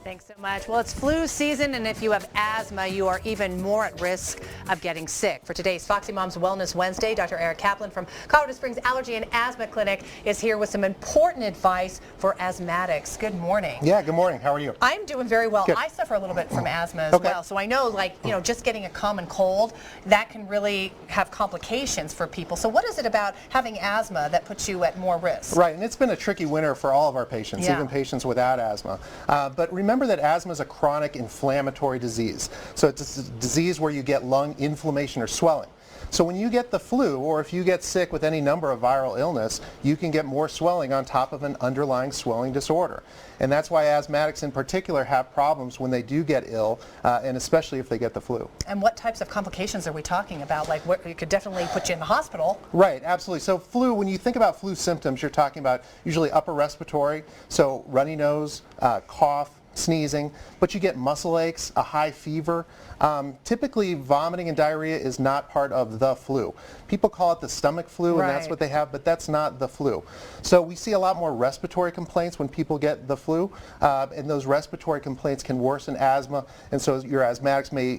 Thanks so much. Well, it's flu season, and if you have asthma, you are even more at risk of getting sick. For today's Foxy Moms Wellness Wednesday, Dr. Eric Kaplan from Colorado Springs Allergy and Asthma Clinic is here with some important advice for asthmatics. Good morning. Yeah, good morning. How are you? I'm doing very well. Good. I suffer a little bit from asthma as well, so I know, just getting a common cold, that can really have complications for people. So what is it about having asthma that puts you at more risk? Right, and it's been a tricky winter for all of our patients, Yeah. even patients without asthma. But remember that asthma is a chronic inflammatory disease. So it's a disease where you get lung inflammation or swelling. So when you get the flu, or if you get sick with any number of viral illness, you can get more swelling on top of an underlying swelling disorder. And that's why asthmatics in particular have problems when they do get ill, and especially if they get the flu. And what types of complications are we talking about? Like, what, it could definitely put you in the hospital. Right, absolutely. So flu, when you think about flu symptoms, you're talking about usually upper respiratory, so runny nose, cough, sneezing, but you get muscle aches, a high fever. Typically vomiting and diarrhea is not part of the flu. People call it the stomach flu, and that's what they have, but that's not the flu. So we see a lot more respiratory complaints when people get the flu, and those respiratory complaints can worsen asthma, and so your asthmatics may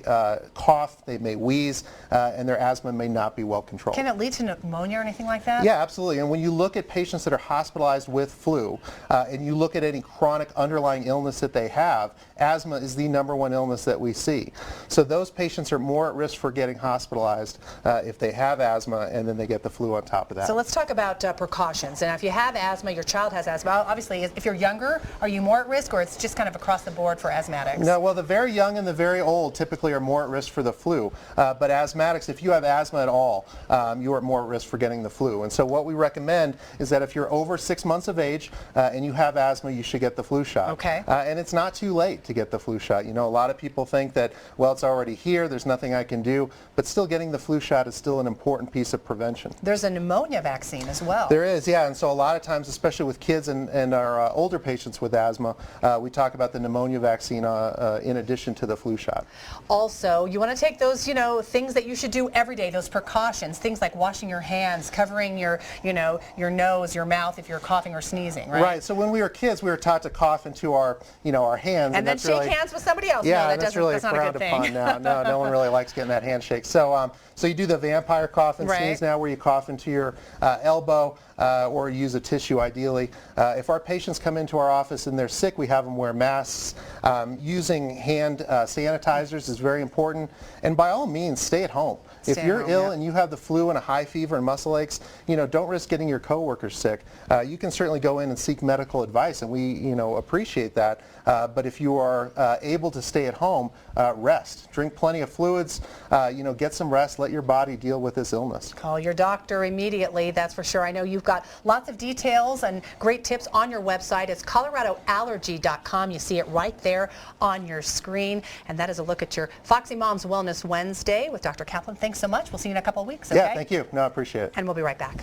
cough, they may wheeze, and their asthma may not be well controlled. Can it lead to pneumonia or anything like that? Yeah, absolutely. And when you look at patients that are hospitalized with flu, and you look at any chronic underlying illness that they have, asthma is the #1 illness that we see. So those patients are more at risk for getting hospitalized if they have asthma and then they get the flu on top of that. So let's talk about precautions. And if you have asthma, your child has asthma, obviously if you're younger, are you more at risk, or it's just kind of across the board for asthmatics? No, well, the very young and the very old typically are more at risk for the flu. But asthmatics, if you have asthma at all, you are more at risk for getting the flu. And so what we recommend is that if you're over 6 months of age and you have asthma, you should get the flu shot. Okay. And it's not too late to get the flu shot. You know, a lot of people think that, well, it's already here, there's nothing I can do, but still getting the flu shot is still an important piece of prevention. There's a pneumonia vaccine as well. There is, yeah, and so a lot of times, especially with kids and our older patients with asthma, we talk about the pneumonia vaccine in addition to the flu shot. Also, you want to take those, things that you should do every day, those precautions, things like washing your hands, covering your nose, your mouth if you're coughing or sneezing, right? Right, so when we were kids, we were taught to cough into our hands. And then shake hands with somebody else. Yeah, no, that's really frowned upon now. No one really likes getting that handshake. So, so you do the vampire cough and sneeze now, where you cough into your elbow, or use a tissue ideally. If our patients come into our office and they're sick, we have them wear masks. Using hand sanitizers is very important. And by all means, stay at home. If you're ill and you have the flu and a high fever and muscle aches, don't risk getting your coworkers sick. You can certainly go in and seek medical advice, and we, appreciate that. But if you are able to stay at home, rest. Drink plenty of fluids. Get some rest. Let your body deal with this illness. Call your doctor immediately, that's for sure. I know you've got lots of details and great tips on your website. It's coloradoallergy.com. You see it right there on your screen. And that is a look at your Foxy Moms Wellness Wednesday with Dr. Kaplan. Thanks so much. We'll see you in a couple of weeks. Okay? Yeah, thank you. No, I appreciate it. And we'll be right back.